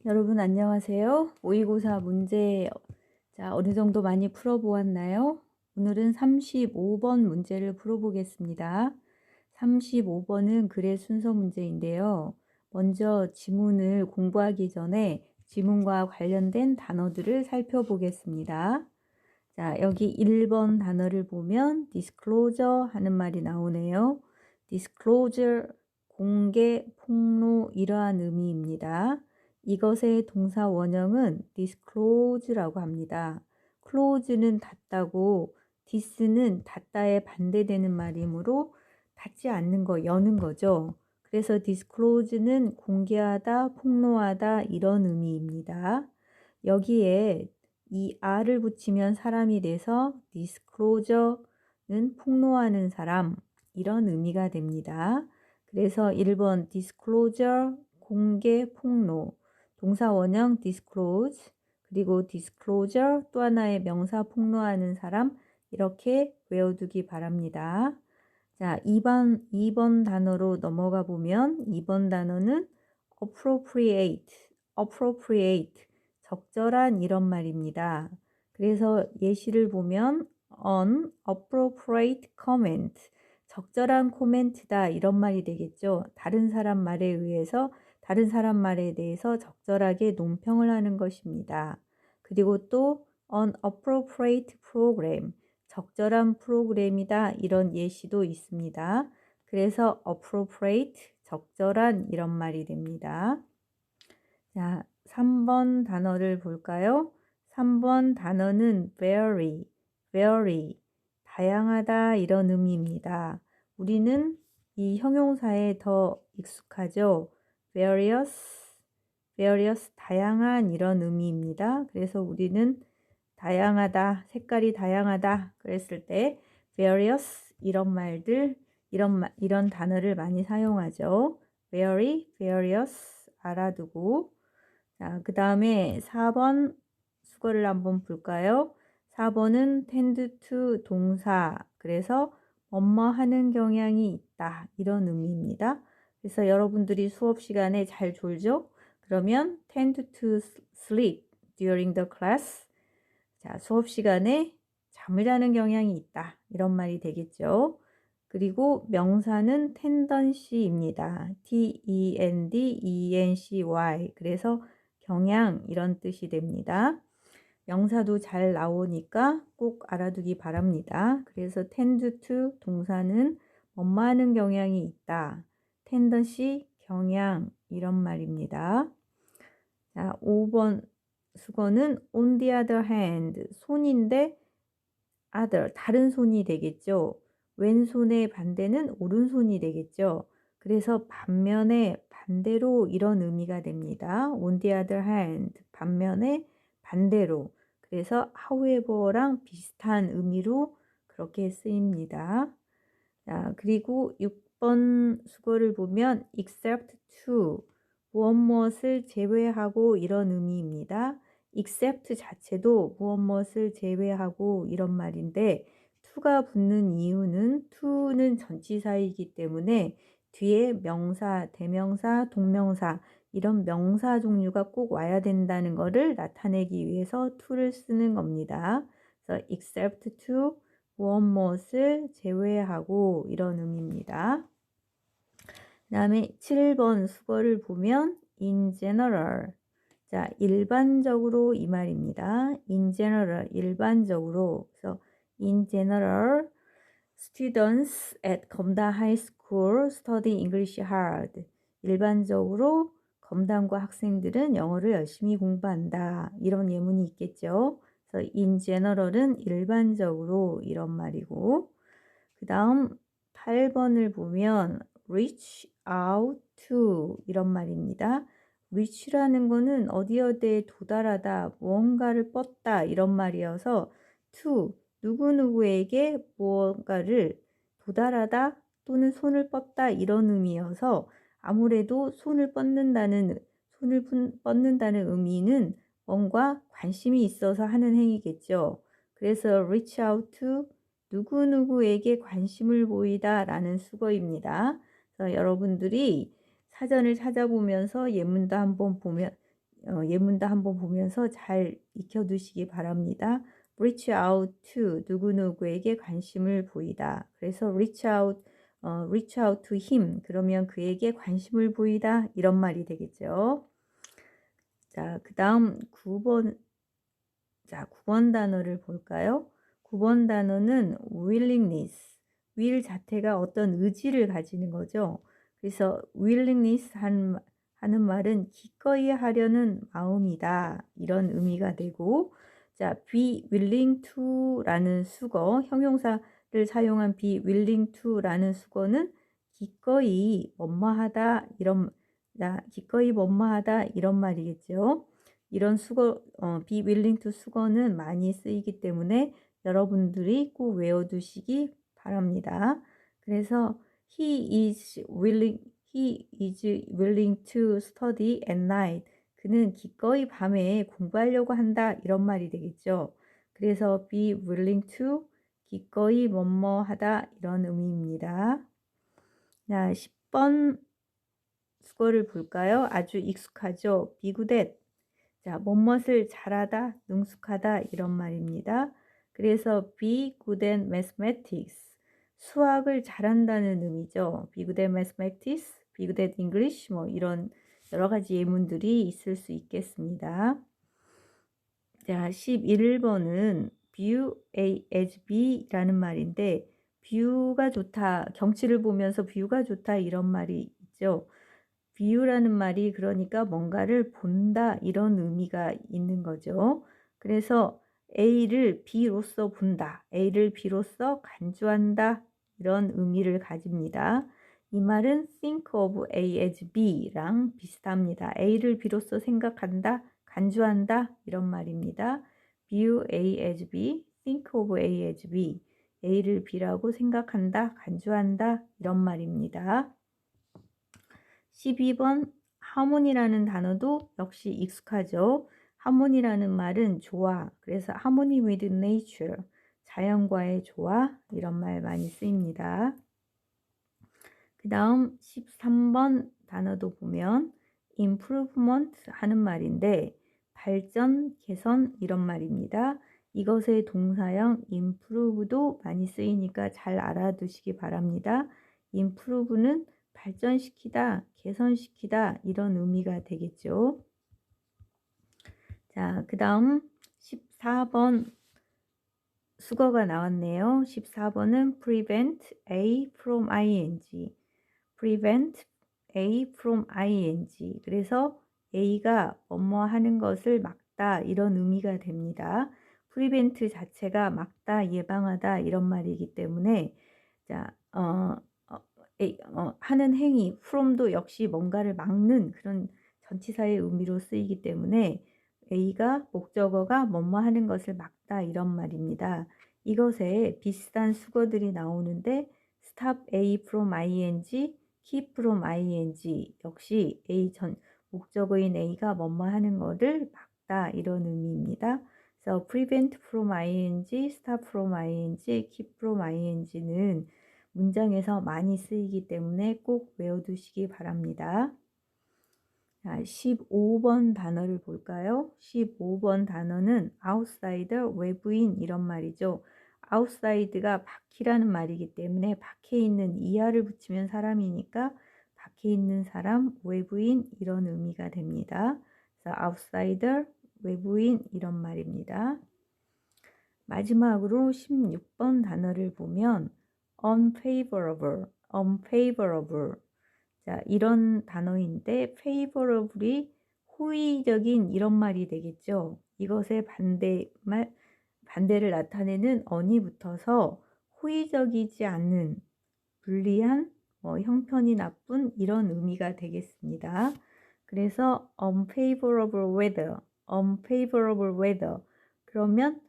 여러분 안녕하세요. 모의고사 문제 어느 정도 많이 풀어보았나요? 오늘은 35번 문제를 풀어보겠습니다. 35번은 글의 순서 문제인데요. 먼저 지문을 공부하기 전에 지문과 관련된 단어들을 살펴보겠습니다. 자, 여기 1번 단어를 보면 disclosure 하는 말이 나오네요. disclosure, 공개, 폭로 이러한 의미입니다. 이것의 동사 원형은 disclose라고 합니다. close는 닫다고 dis는 닫다에 반대되는 말이므로 닫지 않는 거, 여는 거죠. 그래서 disclose는 공개하다, 폭로하다 이런 의미입니다. 여기에 이 r을 붙이면 사람이 돼서 disclosure는 폭로하는 사람 이런 의미가 됩니다. 그래서 1번 disclosure 공개 폭로 동사 원형 disclose 그리고 disclosure 또 하나의 명사 폭로하는 사람 이렇게 외워두기 바랍니다. 자, 2번 단어로 넘어가 보면 2번 단어는 appropriate 적절한 이런 말입니다. 그래서 예시를 보면 an appropriate comment 적절한 코멘트다 이런 말이 되겠죠. 다른 사람 말에 의해서 다른 사람 말에 대해서 적절하게 논평을 하는 것입니다. 그리고 또 an appropriate program 적절한 프로그램이다 이런 예시도 있습니다. 그래서 appropriate 적절한 이런 말이 됩니다. 자, 3번 단어를 볼까요? 3번 단어는 vary 다양하다 이런 의미입니다. 우리는 이 형용사에 더 익숙하죠. various 다양한 이런 의미입니다. 그래서 우리는 다양하다, 색깔이 다양하다 그랬을 때 various 이런 말들 이런 단어를 많이 사용하죠. various 알아두고 자, 그 다음에 4번 수거를 한번 볼까요? 4번은 tend to 동사 그래서 뭐뭐 하는 경향이 있다 이런 의미입니다. 그래서 여러분들이 수업 시간에 잘 졸죠? 그러면 tend to sleep during the class 자, 수업 시간에 잠을 자는 경향이 있다 이런 말이 되겠죠. 그리고 명사는 tendency입니다. tendency 그래서 경향 이런 뜻이 됩니다. 명사도 잘 나오니까 꼭 알아두기 바랍니다. 그래서 tend to 동사는 뭐뭐 하는 경향이 있다. tendency 경향 이런 말입니다. 자, 5번 수거는 on the other hand 손인데 other 다른 손이 되겠죠. 왼손의 반대는 오른손이 되겠죠. 그래서 반면에 반대로 이런 의미가 됩니다. on the other hand 반면에 반대로 그래서 however랑 비슷한 의미로 그렇게 쓰입니다. 자, 그리고 6번 수거를 보면 except to 무엇무엇을 제외하고 이런 의미입니다. except 자체도 무엇무엇을 제외하고 이런 말인데 to가 붙는 이유는 to는 전치사이기 때문에 뒤에 명사, 대명사, 동명사 이런 명사 종류가 꼭 와야 된다는 것을 나타내기 위해서 to를 쓰는 겁니다. 그래서 except to 무엇무엇을 제외하고 이런 의미입니다. 그 다음에 7번 수거를 보면 in general 자 일반적으로 이 말입니다. in general 일반적으로 그래서 in general students at 검다 high school study English hard 일반적으로 검담고 학생들은 영어를 열심히 공부한다 이런 예문이 있겠죠. 그래서 in general은 일반적으로 이런 말이고 그 다음 8번을 보면 reach out to 이런 말입니다. reach라는 거는 어디에 도달하다, 무언가를 뻗다 이런 말이어서 to 누구누구에게 무언가를 도달하다 또는 손을 뻗다 이런 의미여서 아무래도 손을 뻗는다는 의미는 뭔가 관심이 있어서 하는 행위겠죠. 그래서 reach out to 누구누구에게 관심을 보이다 라는 수거입니다. 그래서 여러분들이 사전을 찾아보면서 예문도 한번 보면 예문도 한번 보면서 잘 익혀두시기 바랍니다. reach out to 누구누구에게 관심을 보이다. 그래서 reach out to him 그러면 그에게 관심을 보이다 이런 말이 되겠죠. 자, 그 다음 9번 단어를 볼까요? 9번 단어는 willingness. will 자체가 어떤 의지를 가지는 거죠. 그래서 willingness 하는 말은 기꺼이 하려는 마음이다. 이런 의미가 되고, 자, be willing to 라는 수거, 형용사를 사용한 be willing to 라는 수거는 기꺼이 뭐뭐하다 이런 말이겠죠. 이런 수거, be willing to 수거는 많이 쓰이기 때문에 여러분들이 꼭 외워두시기 바랍니다. 그래서 he is willing to study at night. 그는 기꺼이 밤에 공부하려고 한다. 이런 말이 되겠죠. 그래서 be willing to 기꺼이 뭐뭐 하다 이런 의미입니다. 자, 10번 수거를 볼까요? 아주 익숙하죠. be good at. 자, 뭐뭇을 잘하다, 능숙하다 이런 말입니다. 그래서 be good at mathematics. 수학을 잘한다는 의미죠. be good at mathematics, be good at English 뭐 이런 여러 가지 예문들이 있을 수 있겠습니다. 자, 11번은 view A as B라는 말인데 뷰가 좋다, 경치를 보면서 뷰가 좋다 이런 말이 있죠. view라는 말이 그러니까 뭔가를 본다 이런 의미가 있는 거죠. 그래서 A를 B로서 본다, A를 B로서 간주한다 이런 의미를 가집니다. 이 말은 think of A as B랑 비슷합니다. A를 B로서 생각한다, 간주한다 이런 말입니다. view A as B, think of A as B. A를 B라고 생각한다, 간주한다 이런 말입니다. 12번 하모니라는 단어도 역시 익숙하죠. 하모니라는 말은 조화, 그래서 harmony with nature, 자연과의 조화 이런 말 많이 쓰입니다. 그 다음 13번 단어도 보면 improvement 하는 말인데 발전, 개선 이런 말입니다. 이것의 동사형 improve도 많이 쓰이니까 잘 알아두시기 바랍니다. improve는 발전시키다, 개선시키다 이런 의미가 되겠죠. 자, 그 다음 14번 수거가 나왔네요. 14번은 prevent A from ing. prevent A from ing. 그래서 A가 뭐뭐 하는 것을 막다 이런 의미가 됩니다. prevent 자체가 막다, 예방하다 이런 말이기 때문에 자, 하는 행위, from도 역시 뭔가를 막는 그런 전치사의 의미로 쓰이기 때문에 A가 목적어가 뭐뭐 하는 것을 막다 이런 말입니다. 이것에 비슷한 수거들이 나오는데 stop A from ing, keep from ing 역시 목적어인 A가 뭐뭐 하는 것을 막다 이런 의미입니다. 그래서 prevent from ing, stop from ing, keep from ing는 문장에서 많이 쓰이기 때문에 꼭 외워두시기 바랍니다. 자, 15번 단어를 볼까요? 15번 단어는 outsider, 외부인 이런 말이죠. outside가 밖이라는 말이기 때문에 밖에 있는 이하를 붙이면 사람이니까 밖에 있는 사람, 외부인 이런 의미가 됩니다. 그래서 outsider, 외부인 이런 말입니다. 마지막으로 16번 단어를 보면 unfavorable. 자, 이런 단어인데 favorable이 호의적인 이런 말이 되겠죠. 이것의 반대를 나타내는 on이 붙어서 호의적이지 않는, 불리한, 형편이 나쁜 이런 의미가 되겠습니다. 그래서 unfavorable weather. 그러면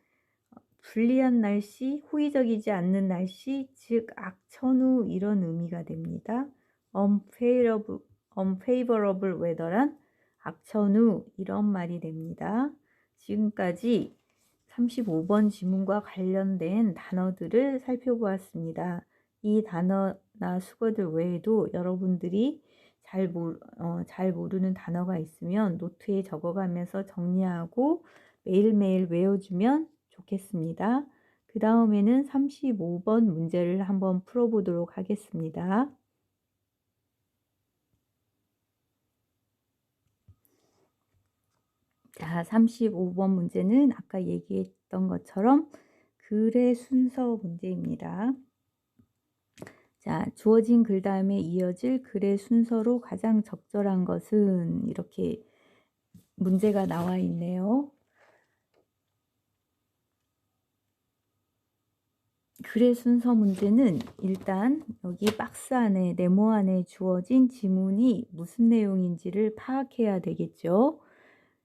불리한 날씨, 호의적이지 않는 날씨, 즉 악천후 이런 의미가 됩니다. unfavorable weather란 악천후 이런 말이 됩니다. 지금까지 35번 지문과 관련된 단어들을 살펴보았습니다. 이 단어나 수거들 외에도 여러분들이 잘 모르는 단어가 있으면 노트에 적어가면서 정리하고 매일매일 외워주면 좋겠습니다. 그 다음에는 35번 문제를 한번 풀어보도록 하겠습니다. 자, 35번 문제는 아까 얘기했던 것처럼 글의 순서 문제입니다. 자, 주어진 글 다음에 이어질 글의 순서로 가장 적절한 것은 이렇게 문제가 나와 있네요. 글의 순서 문제는 일단 여기 박스 안에 네모 안에 주어진 지문이 무슨 내용인지를 파악해야 되겠죠.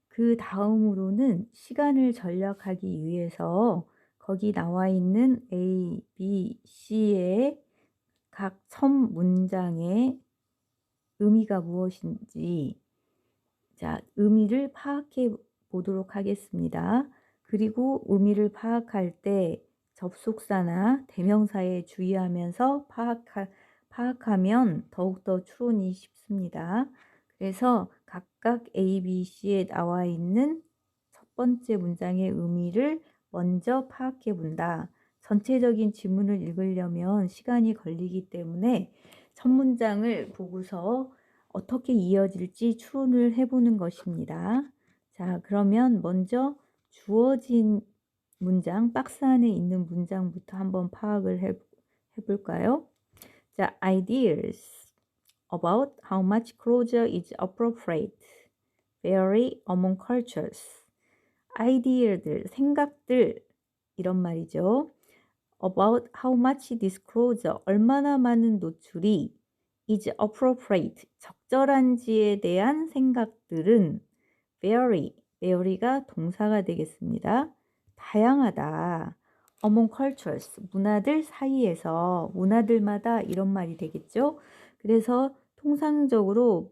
그 다음으로는 시간을 절약하기 위해서 거기 나와 있는 A, B, C의 각 첫 문장의 의미가 무엇인지 자, 의미를 파악해 보도록 하겠습니다. 그리고 의미를 파악할 때 접속사나 대명사에 주의하면서 파악하면 더욱더 추론이 쉽습니다. 그래서 각각 A, B, C에 나와 있는 첫 번째 문장의 의미를 먼저 파악해 본다. 전체적인 지문을 읽으려면 시간이 걸리기 때문에 첫 문장을 보고서 어떻게 이어질지 추론을 해보는 것입니다. 자, 그러면 먼저 주어진 문장, 박스 안에 있는 문장부터 한번 파악을 해볼까요? 자, ideas about how much closure is appropriate vary among cultures. 아이디어들, 생각들 이런 말이죠. about how much disclosure, 얼마나 많은 노출이 is appropriate, 적절한지에 대한 생각들은 vary가 동사가 되겠습니다. 다양하다. among cultures, 문화들 사이에서, 문화들마다 이런 말이 되겠죠. 그래서 통상적으로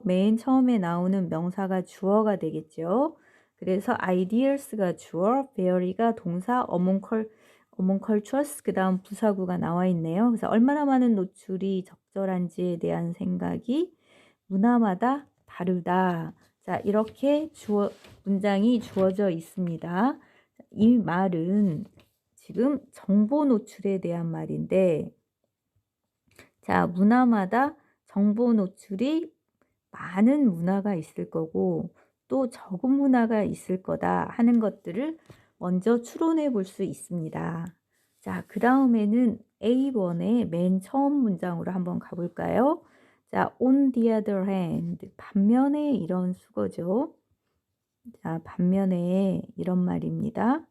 맨 처음에 나오는 명사가 주어가 되겠죠. 그래서 ideas가 주어, vary가 동사, among cultures, 그 다음 부사구가 나와 있네요. 그래서 얼마나 많은 노출이 적절한지에 대한 생각이 문화마다 다르다. 자, 이렇게 문장이 주어져 있습니다. 이 말은 지금 정보 노출에 대한 말인데, 자, 문화마다 정보 노출이 많은 문화가 있을 거고 또 적은 문화가 있을 거다 하는 것들을 먼저 추론해 볼 수 있습니다. 자, 그 다음에는 A번의 맨 처음 문장으로 한번 가볼까요? 자, on the other hand, 반면에 이런 수거죠. 자, 반면에 이런 말입니다.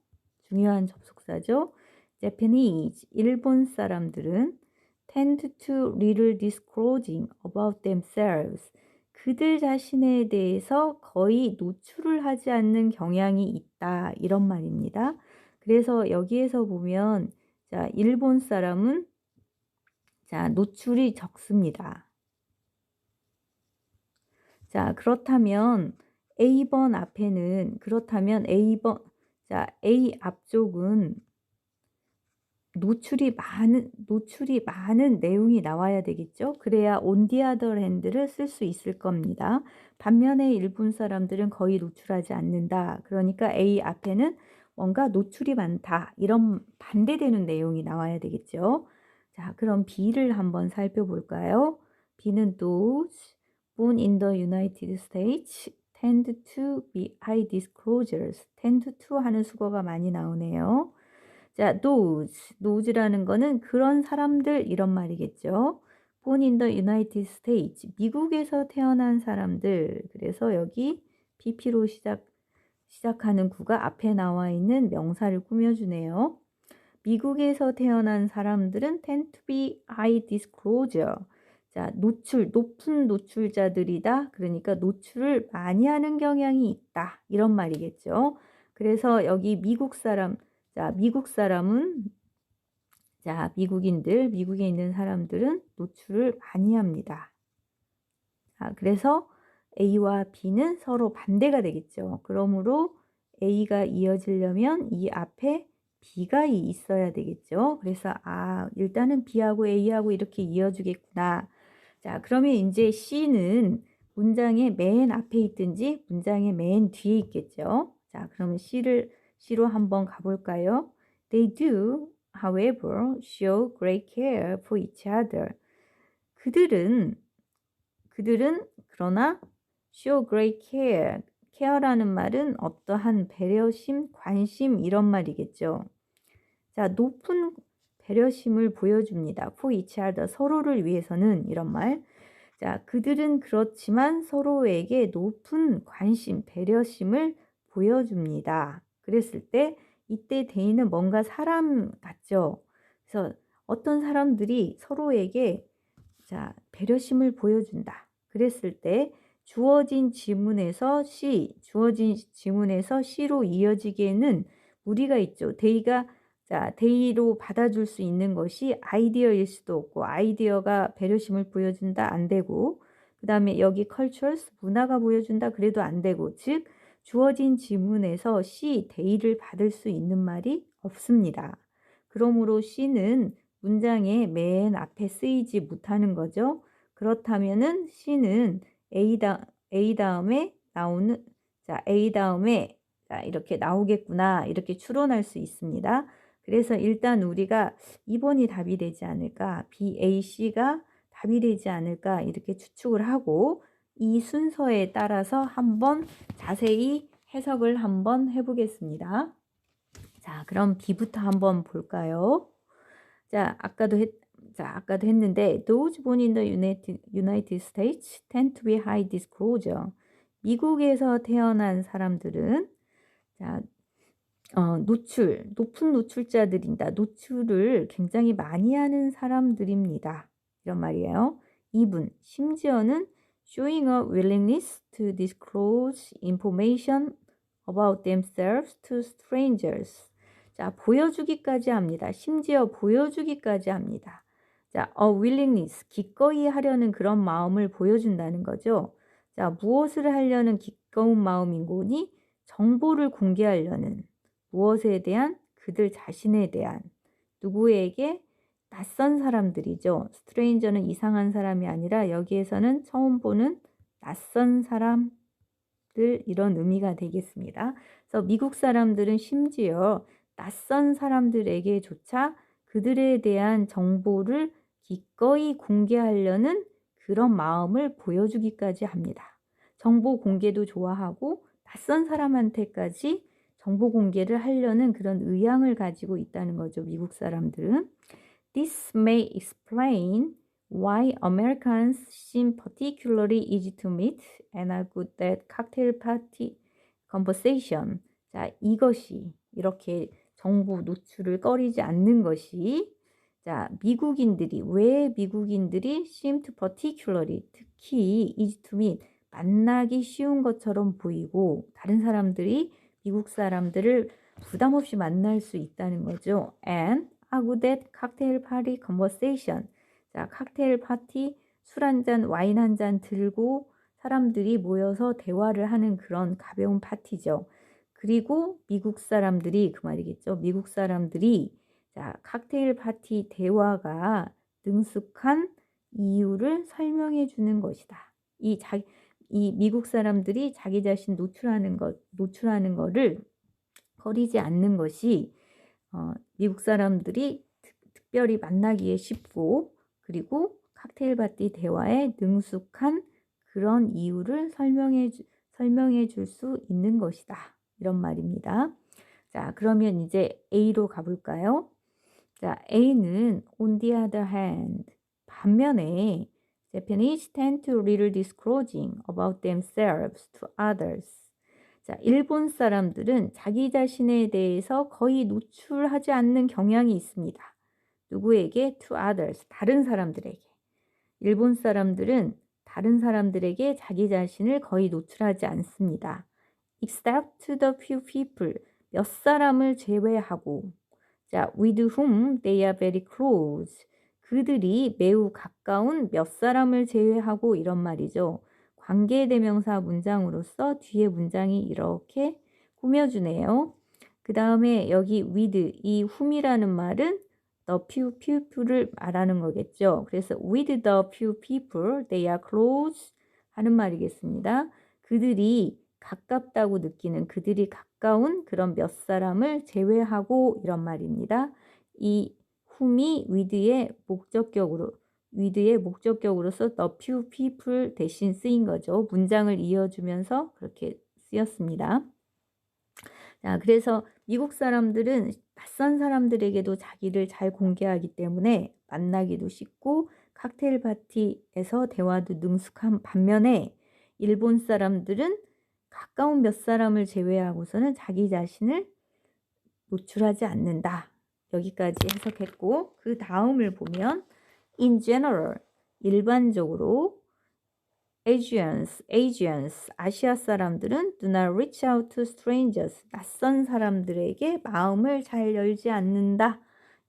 중요한 접속사죠. Japanese, 일본 사람들은 tend to little disclosing about themselves. 그들 자신에 대해서 거의 노출을 하지 않는 경향이 있다. 이런 말입니다. 그래서 여기에서 보면 자, 일본 사람은 자, 노출이 적습니다. 자, 그렇다면 A번 앞에는 자, A 앞쪽은 노출이 많은 내용이 나와야 되겠죠. 그래야 on the other hand를 쓸 수 있을 겁니다. 반면에 일본 사람들은 거의 노출하지 않는다. 그러니까 A 앞에는 뭔가 노출이 많다. 이런 반대되는 내용이 나와야 되겠죠. 자, 그럼 B를 한번 살펴볼까요? B는 those born in the United States tend to be high disclosures. tend to 하는 수거가 많이 나오네요. 자, nose라는 거는 그런 사람들 이런 말이겠죠. born in the United States, 미국에서 태어난 사람들. 그래서 여기 BP로 시작하는 구가 앞에 나와 있는 명사를 꾸며주네요. 미국에서 태어난 사람들은 tend to be high disclosure. 자, 높은 노출자들이다. 그러니까 노출을 많이 하는 경향이 있다. 이런 말이겠죠. 그래서 여기 미국에 있는 사람들은 노출을 많이 합니다. 자, 그래서 A와 B는 서로 반대가 되겠죠. 그러므로 A가 이어지려면 이 앞에 B가 있어야 되겠죠. 그래서 일단은 B하고 A하고 이렇게 이어주겠구나. 자, 그러면 이제 C는 문장의 맨 앞에 있든지 문장의 맨 뒤에 있겠죠. 자, 그러면 C로 한번 가볼까요? They do, however, show great care for each other. 그들은 그러나 show great care. care라는 말은 어떠한 배려심, 관심 이런 말이겠죠. 자, 높은 배려심을 보여줍니다. for each other. 서로를 위해서는 이런 말. 자, 그들은 그렇지만 서로에게 높은 관심, 배려심을 보여줍니다. 그랬을 때 이때 대인은 뭔가 사람 같죠. 그래서 어떤 사람들이 서로에게 자, 배려심을 보여준다. 그랬을 때 주어진 지문에서 C로 이어지기에는 무리가 있죠. 데이로 받아줄 수 있는 것이 아이디어일 수도 없고, 아이디어가 배려심을 보여준다 안 되고, 그 다음에 여기 cultures 문화가 보여준다 그래도 안 되고, 즉 주어진 지문에서 데이를 받을 수 있는 말이 없습니다. 그러므로 C는 문장의 맨 앞에 쓰이지 못하는 거죠. 그렇다면은 C는 A 다음에 나오는, 자, A 다음에 자, 이렇게 나오겠구나, 이렇게 추론할 수 있습니다. 그래서 일단 우리가 2번이 답이 되지 않을까, B, A, C가 답이 되지 않을까 이렇게 추측을 하고 이 순서에 따라서 한번 자세히 해석을 한번 해보겠습니다. 자, 그럼 B부터 한번 볼까요? 자, 아까도 했는데 those born in the United States tend to be high disclosure. 미국에서 태어난 사람들은 자, 높은 노출자들입니다. 노출을 굉장히 많이 하는 사람들입니다. 이런 말이에요. 2분, 심지어는 showing a willingness to disclose information about themselves to strangers. 자, 보여주기까지 합니다. 심지어 보여주기까지 합니다. 자, a willingness, 기꺼이 하려는 그런 마음을 보여준다는 거죠. 자, 무엇을 하려는 기꺼운 마음인 거니? 정보를 공개하려는, 무엇에 대한? 그들 자신에 대한, 누구에게? 낯선 사람들이죠. 스트레인저는 이상한 사람이 아니라 여기에서는 처음 보는 낯선 사람들, 이런 의미가 되겠습니다. 그래서 미국 사람들은 심지어 낯선 사람들에게조차 그들에 대한 정보를 기꺼이 공개하려는 그런 마음을 보여주기까지 합니다. 정보 공개도 좋아하고 낯선 사람한테까지 정보 공개를 하려는 그런 의향을 가지고 있다는 거죠. 미국 사람들은. This may explain why Americans seem particularly easy to meet and are good at cocktail party conversation. 자, 이것이 이렇게 정보 노출을 꺼리지 않는 것이 자, 왜 미국인들이 seem to particularly 특히 easy to meet 만나기 쉬운 것처럼 보이고 다른 사람들이 미국 사람들을 부담 없이 만날 수 있다는 거죠. And are good at cocktail party conversation. 자, 칵테일 파티, 술 한 잔, 와인 한 잔 들고 사람들이 모여서 대화를 하는 그런 가벼운 파티죠. 그리고 미국 사람들이 그 말이겠죠. 미국 사람들이 자, 칵테일 파티 대화가 능숙한 이유를 설명해 주는 것이다. 이 미국 사람들이 자기 자신 노출하는 거를 거리지 않는 것이 미국 사람들이 특별히 만나기에 쉽고 그리고 칵테일 파티 대화에 능숙한 그런 이유를 설명해 줄 수 있는 것이다. 이런 말입니다. 자, 그러면 이제 A로 가볼까요? 자, A는 on the other hand, 반면에 Japanese tend to little disclosing about themselves to others. 자, 일본 사람들은 자기 자신에 대해서 거의 노출하지 않는 경향이 있습니다. 누구에게? To others, 다른 사람들에게. 일본 사람들은 다른 사람들에게 자기 자신을 거의 노출하지 않습니다. Except the few people, 몇 사람을 제외하고. 자, with whom they are very close. 그들이 매우 가까운 몇 사람을 제외하고 이런 말이죠. 관계대명사 문장으로서 뒤에 문장이 이렇게 꾸며주네요. 그 다음에 여기 with, 이 whom이라는 말은 the few people을 말하는 거겠죠. 그래서 with the few people they are close 하는 말이겠습니다. 그들이 가깝다고 느끼는 그들이 가까운 그런 몇 사람을 제외하고 이런 말입니다. 이 whom이 with의 목적격으로서 the few people 대신 쓰인 거죠. 문장을 이어주면서 그렇게 쓰였습니다. 자, 그래서 미국 사람들은 낯선 사람들에게도 자기를 잘 공개하기 때문에 만나기도 쉽고 칵테일 파티에서 대화도 능숙한 반면에 일본 사람들은 가까운 몇 사람을 제외하고서는 자기 자신을 노출하지 않는다. 여기까지 해석했고 그 다음을 보면 in general, 일반적으로 Asians, 아시아 사람들은 do not reach out to strangers, 낯선 사람들에게 마음을 잘 열지 않는다.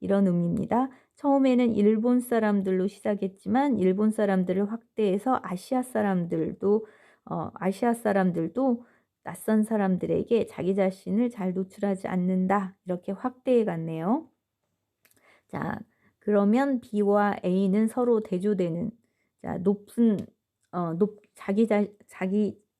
이런 의미입니다. 처음에는 일본 사람들로 시작했지만 일본 사람들을 확대해서 아시아 사람들도 낯선 사람들에게 자기 자신을 잘 노출하지 않는다. 이렇게 확대해 갔네요. 자, 그러면 B와 A는 서로 대조되는 자기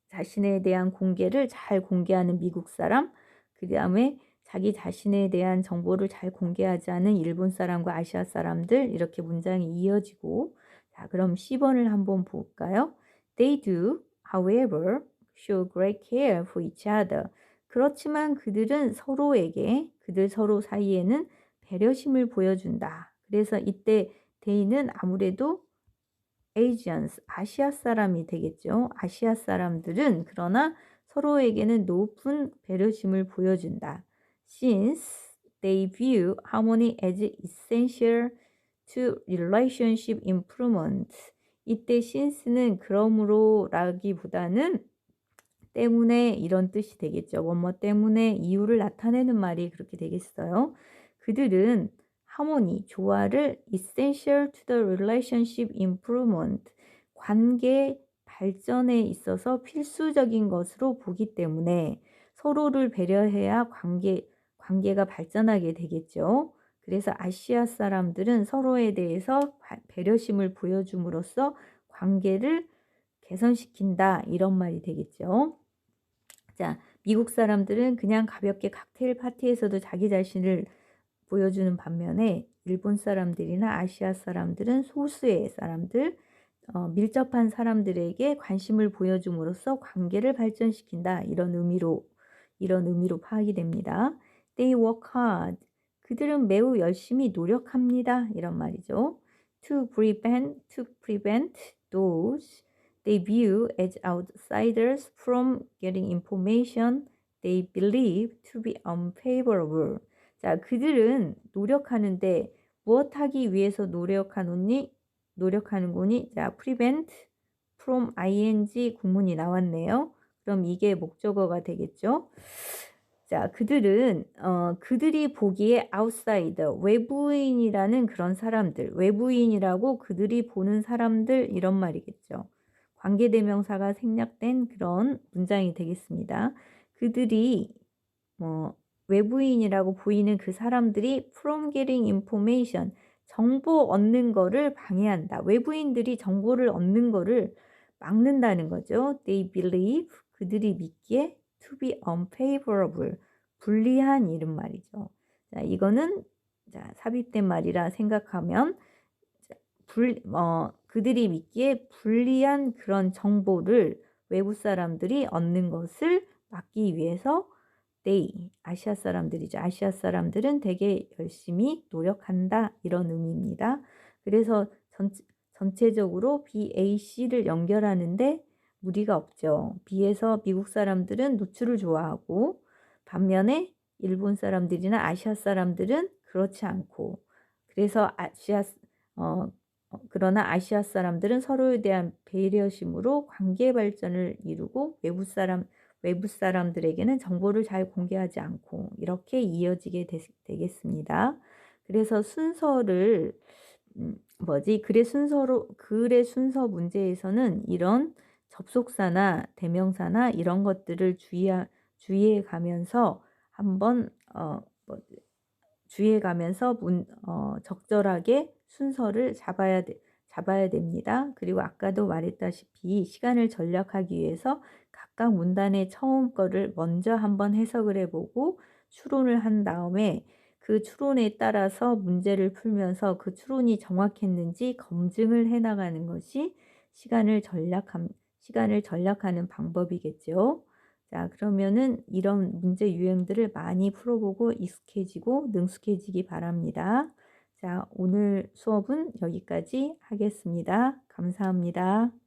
자신에 대한 공개를 잘 공개하는 미국 사람, 그 다음에 자기 자신에 대한 정보를 잘 공개하지 않은 일본 사람과 아시아 사람들 이렇게 문장이 이어지고 자, 그럼 10번을 한번 볼까요? They do, however, show great care for each other. 그렇지만 그들 서로 사이에는 배려심을 보여준다. 그래서 이때 they는 아무래도 Asians, 아시아 사람이 되겠죠. 아시아 사람들은 그러나 서로에게는 높은 배려심을 보여준다. Since they view harmony as essential to relationship improvement. 이때 since는 그러므로 라기보다는 때문에 이런 뜻이 되겠죠. 뭐뭐 때문에 이유를 나타내는 말이 그렇게 되겠어요. 그들은 하모니, 조화를 essential to the relationship improvement, 관계 발전에 있어서 필수적인 것으로 보기 때문에 서로를 배려해야 관계가 발전하게 되겠죠. 그래서 아시아 사람들은 서로에 대해서 배려심을 보여줌으로써 관계를 개선시킨다 이런 말이 되겠죠. 자, 미국 사람들은 그냥 가볍게 칵테일 파티에서도 자기 자신을 보여주는 반면에 일본 사람들이나 아시아 사람들은 소수의 사람들, 밀접한 사람들에게 관심을 보여줌으로써 관계를 발전시킨다. 이런 의미로 파악이 됩니다. They work hard. 그들은 매우 열심히 노력합니다. 이런 말이죠. To prevent those they view as outsiders from getting information they believe to be unfavorable. 자, 그들은 노력하는데 무엇하기 위해서 노력하는 거니? 자, prevent from ing 구문이 나왔네요. 그럼 이게 목적어가 되겠죠. 자, 그들이 보기에 outsider, 외부인이라는 그런 사람들, 외부인이라고 그들이 보는 사람들 이런 말이겠죠. 관계대명사가 생략된 그런 문장이 되겠습니다. 그들이 외부인이라고 보이는 그 사람들이 from getting information, 정보 얻는 거를 방해한다. 외부인들이 정보를 얻는 거를 막는다는 거죠. They believe, 그들이 믿기에 to be unfavorable, 불리한 이런 말이죠. 자, 이거는 삽입된 말이라 생각하면 그들이 믿기에 불리한 그런 정보를 외부 사람들이 얻는 것을 막기 위해서 아시아 사람들이죠. 아시아 사람들은 되게 열심히 노력한다 이런 의미입니다. 그래서 전체적으로 B, A, C를 연결하는데 무리가 없죠. B에서 미국 사람들은 노출을 좋아하고 반면에 일본 사람들이나 아시아 사람들은 그렇지 않고 그래서 그러나 아시아 사람들은 서로에 대한 배려심으로 관계 발전을 이루고 외부 사람들에게는 정보를 잘 공개하지 않고 이렇게 이어지게 되겠습니다. 그래서 순서를 글의 순서 문제에서는 이런 접속사나 대명사나 이런 것들을 주의해 가면서 한번 주의해 가면서 적절하게 순서를 잡아야 됩니다. 그리고 아까도 말했다시피 시간을 절약하기 위해서 각각 문단의 처음 거를 먼저 한번 해석을 해 보고 추론을 한 다음에 그 추론에 따라서 문제를 풀면서 그 추론이 정확했는지 검증을 해 나가는 것이 시간을 절약하는 방법이겠죠. 자, 그러면은 이런 문제 유형들을 많이 풀어보고 익숙해지고 능숙해지기 바랍니다. 자, 오늘 수업은 여기까지 하겠습니다. 감사합니다.